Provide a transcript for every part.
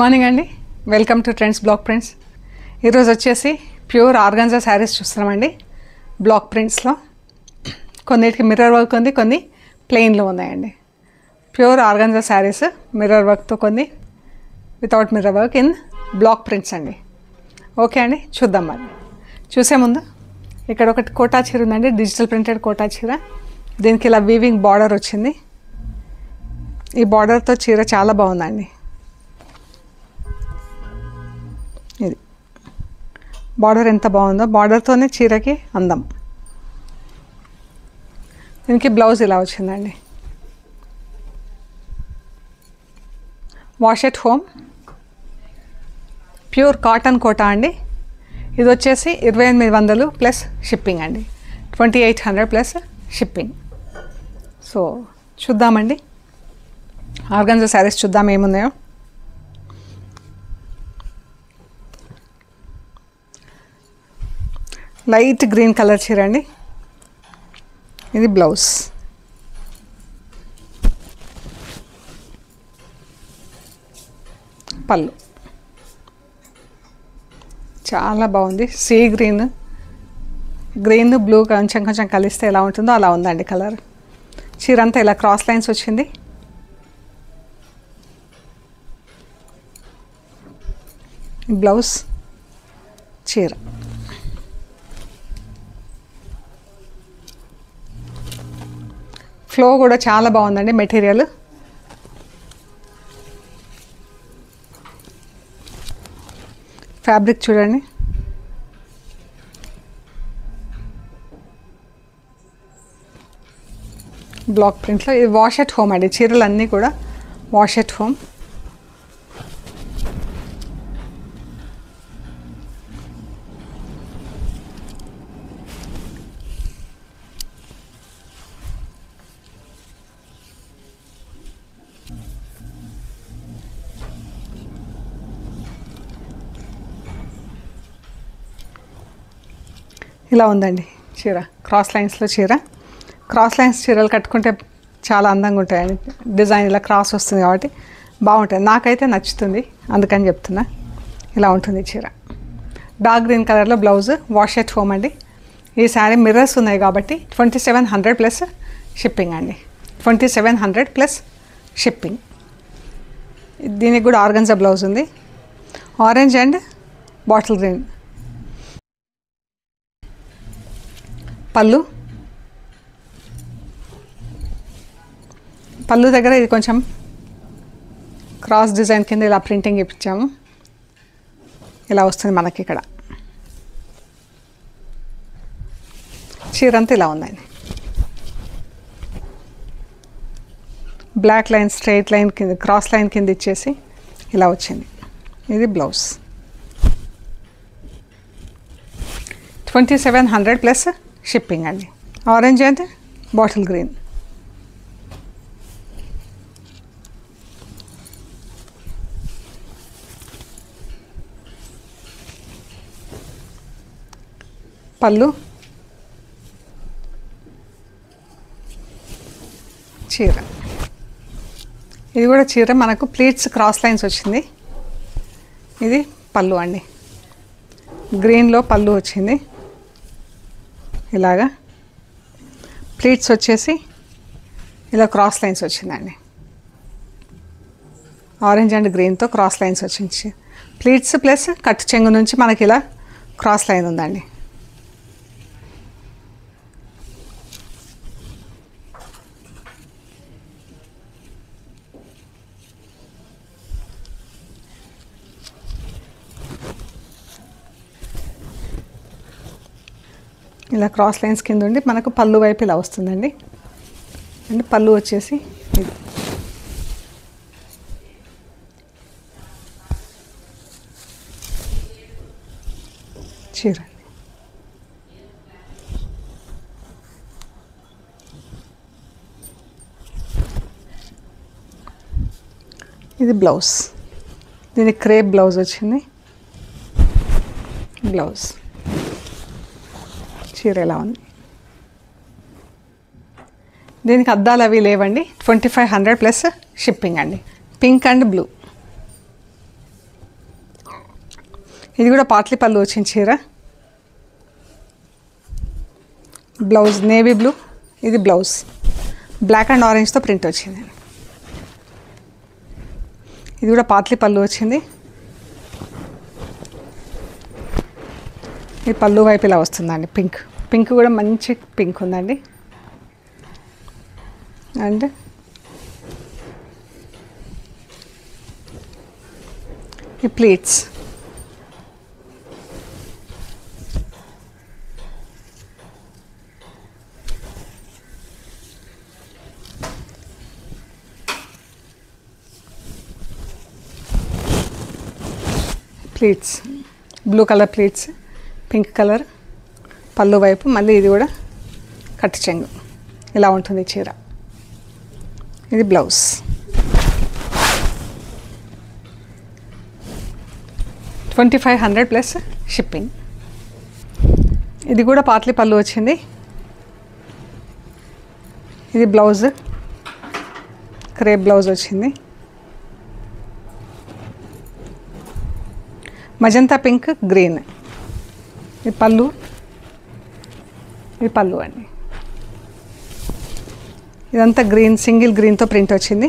Morning అండి. Welcome to trends block prints. ఈరోజు వచ్చేసి ప్యూర్ ఆర్గాన్జా శారీస్ చూస్తున్నామండి. బ్లాక్ ప్రింట్స్లో కొన్నిటికి మిర్రర్ వర్క్ ఉంది, కొన్ని ప్లెయిన్లో ఉన్నాయండి. ప్యూర్ ఆర్గాన్జా శారీస్ మిర్రర్ వర్క్తో, కొన్ని without mirror work in block prints అండి. ఓకే అండి, చూద్దాం. మరి చూసే ముందు ఇక్కడ ఒకటి కోటా చీర ఉందండి, డిజిటల్ ప్రింటెడ్ కోటా చీర. దీనికి ఇలా వీవింగ్ బార్డర్ వచ్చింది. ఈ బార్డర్తో చీర చాలా బాగుందండి. ఇది బార్డర్ ఎంత బాగుందో, బార్డర్తోనే చీరకి అందం. దీనికి బ్లౌజ్ ఇలా వచ్చిందండి. Wash at home pure cotton Kota అండి. ఇది వచ్చేసి 2800 ప్లస్ షిప్పింగ్ అండి. 2800 ప్లస్ షిప్పింగ్. సో చూద్దామండి, ఆర్గాన్జా శారీస్ చూద్దాం ఏమున్నాయో. లైట్ గ్రీన్ కలర్ చీర అండి. ఇది బ్లౌజ్. పళ్ళు చాలా బాగుంది. సీ గ్రీన్, గ్రీన్ బ్లూ కొంచెం కొంచెం కలిస్తే ఎలా ఉంటుందో అలా ఉందండి కలర్. చీర అంతా ఇలా క్రాస్ లైన్స్ వచ్చింది. బ్లౌజ్, చీర. ఫ్లో కూడా చాలా బాగుందండి. మెటీరియల్ ఫ్యాబ్రిక్ చూడండి. బ్లాక్ ప్రింట్లో ఇది వాష్ ఎట్ హోమ్ అండి. చీరలు అన్నీ కూడా వాష్ ఎట్ హోమ్. ఇలా ఉందండి చీర. క్రాస్ లైన్స్లో చీర. క్రాస్ లైన్స్ చీరలు కట్టుకుంటే చాలా అందంగా ఉంటాయండి. డిజైన్ ఇలా క్రాస్ వస్తుంది కాబట్టి బాగుంటుంది. నాకైతే నచ్చుతుంది, అందుకని చెప్తున్నా. ఇలా ఉంటుంది చీర. డార్క్ గ్రీన్ కలర్లో బ్లౌజ్. వాష్ ఎట్ హోమ్ అండి. ఈ శారీ మిర్రర్స్ ఉన్నాయి కాబట్టి 2700 ప్లస్ షిప్పింగ్ అండి. 2700 ప్లస్ షిప్పింగ్. దీనికి కూడా ఆర్గన్జా బ్లౌజ్ ఉంది. Orange and bottle green. పళ్ళు, పళ్ళు దగ్గర ఇది కొంచెం క్రాస్ డిజైన్ కింద ఇలా ప్రింటింగ్ ఇప్పించాము. ఇలా వస్తుంది మనకి ఇక్కడ. చీర అంతా ఇలా ఉందండి. బ్లాక్ లైన్ స్ట్రైట్ లైన్ కింద, క్రాస్ లైన్ కింద ఇచ్చేసి ఇలా వచ్చింది. ఇది బ్లౌజ్. 2700 ప్లస్ షిప్పింగ్ అండి. Orange and bottle green. పళ్ళు, చీర. ఇది కూడా చీర మనకు ప్లీట్స్ క్రాస్ లైన్స్ వచ్చింది. ఇది పళ్ళు అండి. గ్రీన్లో పళ్ళు వచ్చింది. ఇలాగా ప్లీట్స్ వచ్చేసి ఇలా క్రాస్ లైన్స్ వచ్చిందండి. ఆరెంజ్ అండ్ గ్రీన్తో క్రాస్ లైన్స్ వచ్చింది. ప్లీట్స్ ప్లస్ కట్ చెంగు నుంచి మనకి ఇలా క్రాస్ లైన్ ఉందండి. ఇలా క్రాస్ లైన్స్ కింద ఉండి మనకు పళ్ళు వైపు ఇలా వస్తుందండి. అండ్ పళ్ళు వచ్చేసి ఇది. చీర. ఇది బ్లౌజ్. దీనికి క్రేప్ బ్లౌజ్ వచ్చింది. బ్లౌజ్. చీర ఎలా ఉంది. దీనికి అద్దాలు అవి లేవండి. 2500 ప్లస్ షిప్పింగ్ అండి. Pink and blue. ఇది కూడా పాట్లీ పళ్ళు వచ్చిన చీర. బ్లౌజ్ నేవీ బ్లూ, ఇది బ్లౌజ్ బ్లాక్ అండ్ ఆరెంజ్తో ప్రింట్ వచ్చింది. ఇది కూడా పాట్లీ పళ్ళు వచ్చింది. ఈ పళ్ళు వైపు ఇలా వస్తుందండి. పింక్ కూడా మంచి పింక్ ఉందండి. అండ్ ఈ pleats blue colour pleats, pink colour పళ్ళు వైపు. మళ్ళీ ఇది కూడా కట్టు చెంగు ఇలా ఉంటుంది చీర. ఇది బ్లౌజ్. $2500 plus shipping. ఇది కూడా పాట్లీ పళ్ళు వచ్చింది. ఇది బ్లౌజ్ క్రేప్ బ్లౌజ్ వచ్చింది. Magenta pink green. ఇది పళ్ళు, ఇది పళ్ళు అండి. ఇదంతా గ్రీన్, సింగిల్ గ్రీన్తో ప్రింట్ వచ్చింది.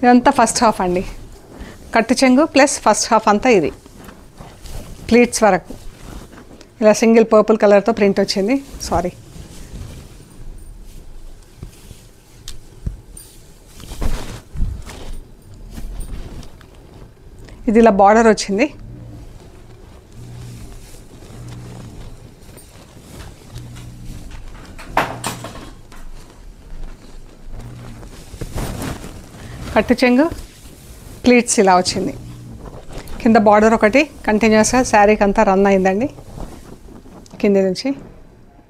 ఇదంతా ఫస్ట్ హాఫ్ అండి. కట్టు చెంగు ప్లస్ ఫస్ట్ హాఫ్ అంతా ఇది ప్లీట్స్ వరకు ఇలా సింగిల్ పర్పుల్ కలర్తో ప్రింట్ వచ్చింది. సారీ, ఇది ఇలా బార్డర్ వచ్చింది. కట్టు చెంగు ప్లీట్స్ ఇలా వచ్చింది. కింద బార్డర్ ఒకటి కంటిన్యూస్గా శారీకి అంతా రన్ అయిందండి. కింది నుంచి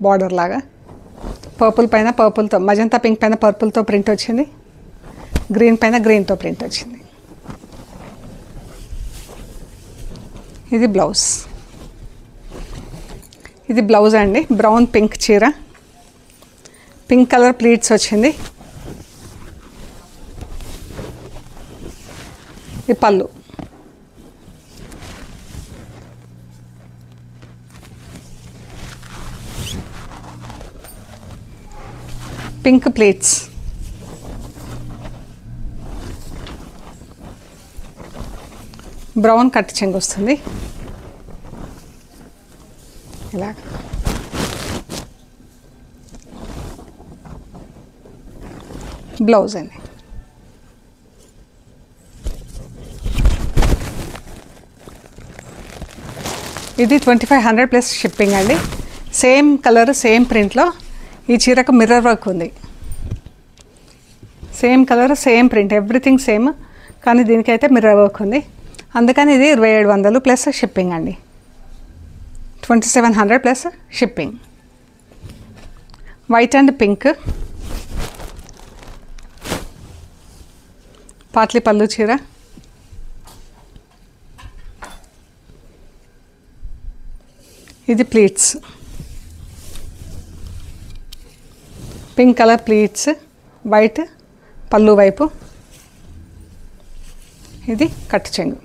బార్డర్ లాగా పర్పుల్ పైన పర్పుల్తో, మజంతా పింక్ పైన పర్పుల్తో ప్రింట్ వచ్చింది. గ్రీన్ పైన గ్రీన్తో ప్రింట్ వచ్చింది. ఇది బ్లౌజ్. ఇది బ్లౌజ్ అండి. బ్రౌన్ పింక్ చీర, పింక్ కలర్ ప్లీట్స్ వచ్చింది. ఈ పళ్ళు. Pink pleats. బ్రౌన్ కట్ చెంగు వస్తుంది ఇలా. బ్లౌజ్ అండి. ఇది 2500 ప్లస్ షిప్పింగ్ అండి. సేమ్ కలర్ సేమ్ ప్రింట్లో ఈ చీరకు మిర్రర్ వర్క్ ఉంది. Same colour same print, everything same, కానీ దీనికైతే మిర్రర్ వర్క్ ఉంది. అందుకని ఇది 2700 ప్లస్ షిప్పింగ్ అండి. 2700 plus shipping. White and pink potli పళ్ళు చీర. ఇది pleats, pink colour pleats, white పళ్ళు వైపు. ఇది కట్టు చెంగు.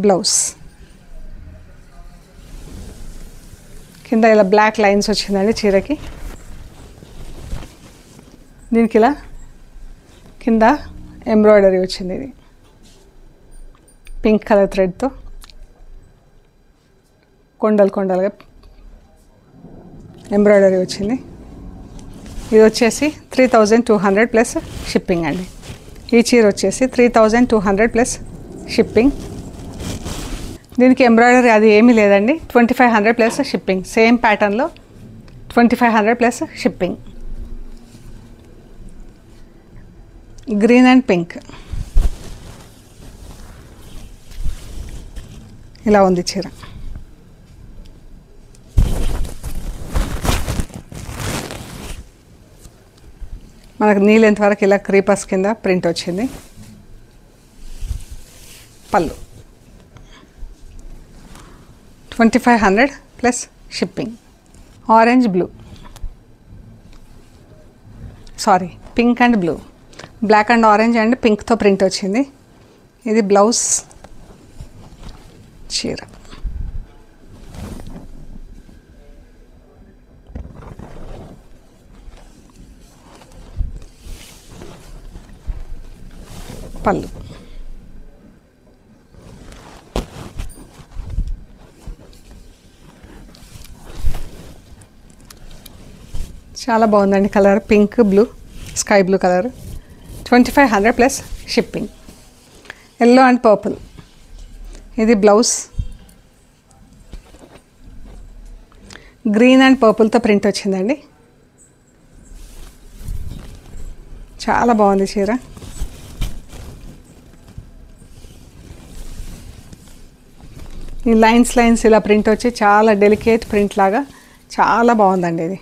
బ్లౌజ్ కింద ఇలా బ్లాక్ లైన్స్ వచ్చిందండి చీరకి. దీనికి ఇలా కింద ఎంబ్రాయిడరీ వచ్చింది. ఇది పింక్ కలర్ థ్రెడ్తో కొండలుగా ఎంబ్రాయిడరీ వచ్చింది. ఇది వచ్చేసి 3200 ప్లస్ షిప్పింగ్ అండి. ఈ చీర వచ్చేసి 3200 ప్లస్ షిప్పింగ్. దీనికి ఎంబ్రాయిడరీ అది ఏమీ లేదండి. 2500 ప్లస్ షిప్పింగ్. సేమ్ ప్యాటర్న్లో 2500 plus shipping. Green and pink ఇలా ఉంది చీర. మనకు నీ లెంత్ వరకు ఇలా క్రీపర్స్ కింద ప్రింట్ వచ్చింది. పళ్ళు 2500 plus shipping. Orange blue, sorry pink and blue. Black and orange and పింక్తో ప్రింట్ వచ్చింది. ఇది బ్లౌజ్, చీర. పళ్ళు. చాలా బాగుందండి colour, pink blue, sky blue colour. 2500 plus shipping. Yellow and purple. ఇది బ్లౌజ్, గ్రీన్ అండ్ పర్పుల్తో ప్రింట్ వచ్చిందండి. చాలా బాగుంది చీర. ఈ లైన్స్ ఇలా ప్రింట్ వచ్చి చాలా డెలికేట్ ప్రింట్ లాగా చాలా బాగుందండి ఇది.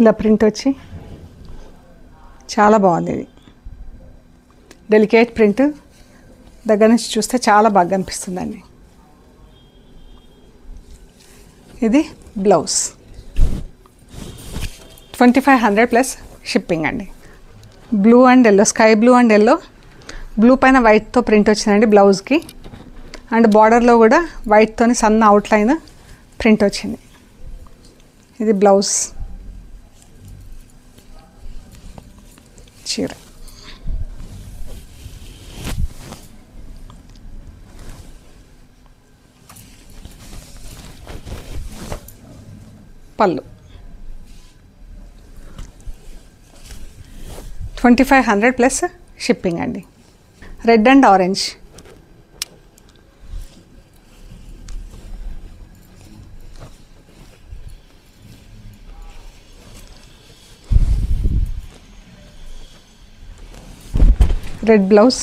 ఇలా ప్రింట్ వచ్చి చాలా బాగుంది ఇది. డెలికేట్ ప్రింట్, దగ్గర నుంచి చూస్తే చాలా బాగా అనిపిస్తుందండి. ఇది బ్లౌజ్. 2500 ప్లస్ షిప్పింగ్ అండి. Blue and yellow, sky blue and yellow, blue పైన వైట్తో ప్రింట్ వచ్చిందండి బ్లౌజ్కి. అండ్ బార్డర్లో కూడా వైట్తోని సన్న అవుట్లైన్ ప్రింట్ వచ్చింది. ఇది బ్లౌజ్, చీర. పళ్ళు. 2500 ప్లస్ షిప్పింగ్ అండి. Red and orange. Red blouse,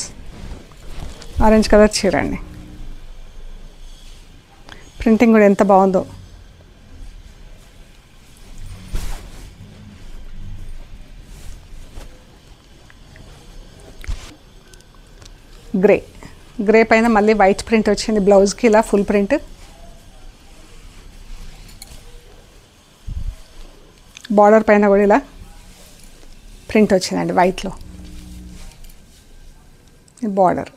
orange colour చీర అండి. ప్రింటింగ్ కూడా ఎంత బాగుందో. గ్రే పైన మళ్ళీ వైట్ ప్రింట్ వచ్చింది బ్లౌజ్కి, ఇలా ఫుల్ ప్రింట్. బార్డర్ పైన కూడా ఇలా ప్రింట్ వచ్చిందండి వైట్లో. Border,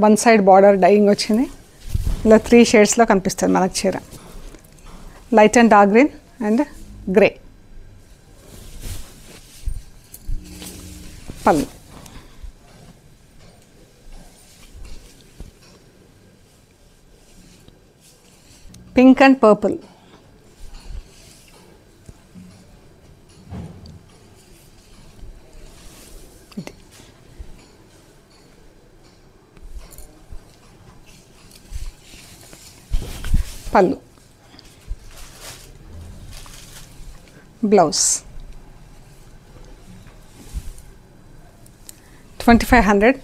one side border dyeing వచ్చింది. ఇలా 3 షేడ్స్లో కనిపిస్తుంది మనకు చీర. Light and dark green and grey. పళ్ళు. Pink and purple. పళ్ళు, బ్లౌజ్. 2500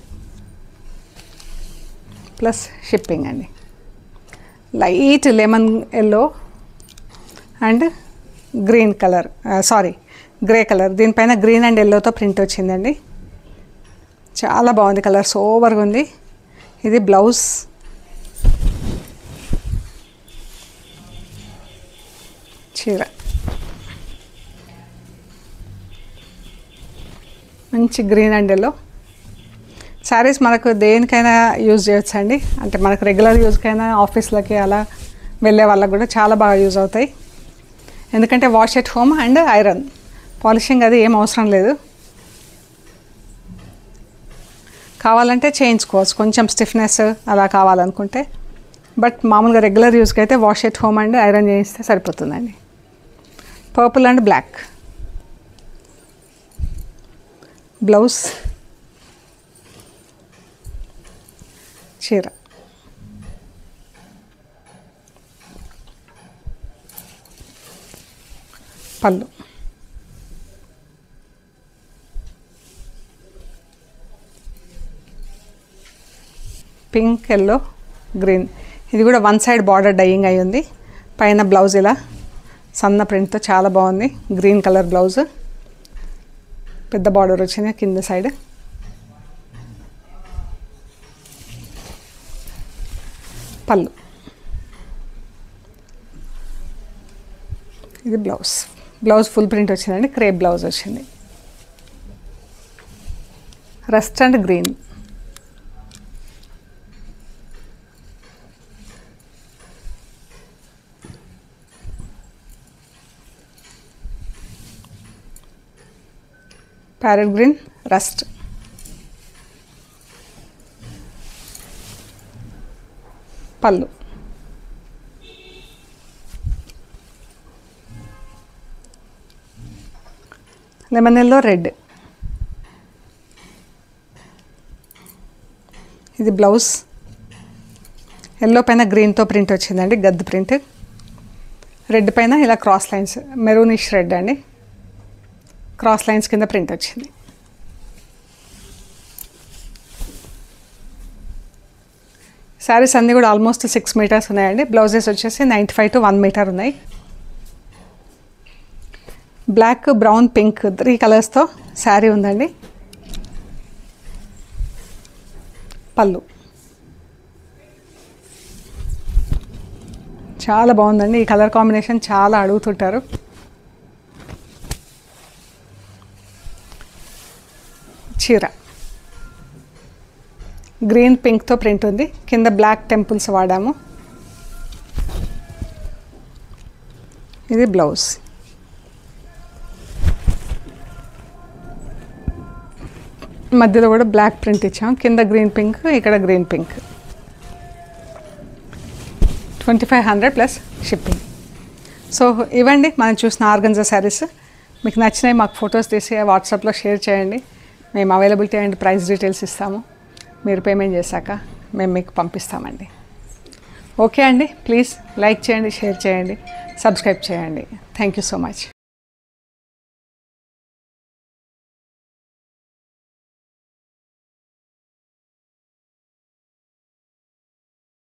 ప్లస్ షిప్పింగ్ అండి. Light lemon yellow and green colour, grey colour. దీనిపైన గ్రీన్ అండ్ ఎల్లోతో ప్రింట్ వచ్చిందండి. చాలా బాగుంది కలర్, సూపర్గా ఉంది. ఇది బ్లౌజ్, చీర. మంచి గ్రీన్ అండ్ ఎల్లో. శారీస్ మనకు దేనికైనా యూజ్ చేయొచ్చు అండి. అంటే మనకు రెగ్యులర్ యూజ్కైనా, ఆఫీస్లకి అలా వెళ్ళే వాళ్ళకి కూడా చాలా బాగా యూజ్ అవుతాయి. ఎందుకంటే wash at home and iron, polishing అది ఏం అవసరం లేదు. కావాలంటే చేయించుకోవచ్చు కొంచెం స్టిఫ్నెస్ అలా కావాలనుకుంటే. బట్ మామూలుగా రెగ్యులర్ యూజ్కి అయితే wash at home and iron చేయిస్తే సరిపోతుందండి. Purple and black. బ్లౌజ్, చీర. పళ్ళు. Pink yellow green. ఇది కూడా వన్ సైడ్ బార్డర్ డైయింగ్ అయి ఉంది. పైన బ్లౌజ్ ఇలా సన్న ప్రింట్తో చాలా బాగుంది. గ్రీన్ కలర్ బ్లౌజ్, పెద్ద బార్డర్ వచ్చింది కింద సైడ్. పళ్ళు, ఇది బ్లౌజ్. బ్లౌజ్ ఫుల్ ప్రింట్ వచ్చిందండి, క్రేప్ బ్లౌజ్ వచ్చింది. Rust and green. Parrot green, rust. పళ్ళు, లెమన్ ఎల్లో, రెడ్. ఇది బ్లౌజ్. ఎల్లో పైన గ్రీన్తో ప్రింట్ వచ్చిందండి, గద్ద ప్రింట్. రెడ్ పైన ఇలా క్రాస్ లైన్స్, మెరూనిష్ రెడ్ అండి, క్రాస్ లైన్స్ కింద ప్రింట్ వచ్చింది. శారీస్ అన్నీ కూడా ఆల్మోస్ట్ 6 మీటర్స్ ఉన్నాయండి. బ్లౌజెస్ వచ్చేసి 95 to 1 మీటర్ ఉన్నాయి. బ్లాక్, బ్రౌన్, పింక్ 3 కలర్స్తో శారీ ఉందండి. పళ్ళు చాలా బాగుందండి. ఈ కలర్ కాంబినేషన్ చాలా అడుగుతుంటారు. చీర గ్రీన్ పింక్తో ప్రింట్ ఉంది. కింద బ్లాక్ టెంపుల్స్ వాడాము. ఇది బ్లౌజ్. మధ్యలో కూడా బ్లాక్ ప్రింట్ ఇచ్చాం. కింద గ్రీన్ పింక్, ఇక్కడ green pink. 2500 plus shipping. So ఇవ్వండి మనం చూసిన ఆర్గన్జా శారీస్. మీకు నచ్చినవి మాకు ఫొటోస్ తీసి వాట్సాప్లో షేర్ చేయండి. మేము అవైలబిలిటీ అండ్ ప్రైస్ డీటెయిల్స్ ఇస్తాము. మీరు పేమెంట్ చేశాక మేము మీకు పంపిస్తామండి. ఓకే అండి, ప్లీజ్ లైక్ చేయండి, షేర్ చేయండి, సబ్స్క్రైబ్ చేయండి. Thank you so much.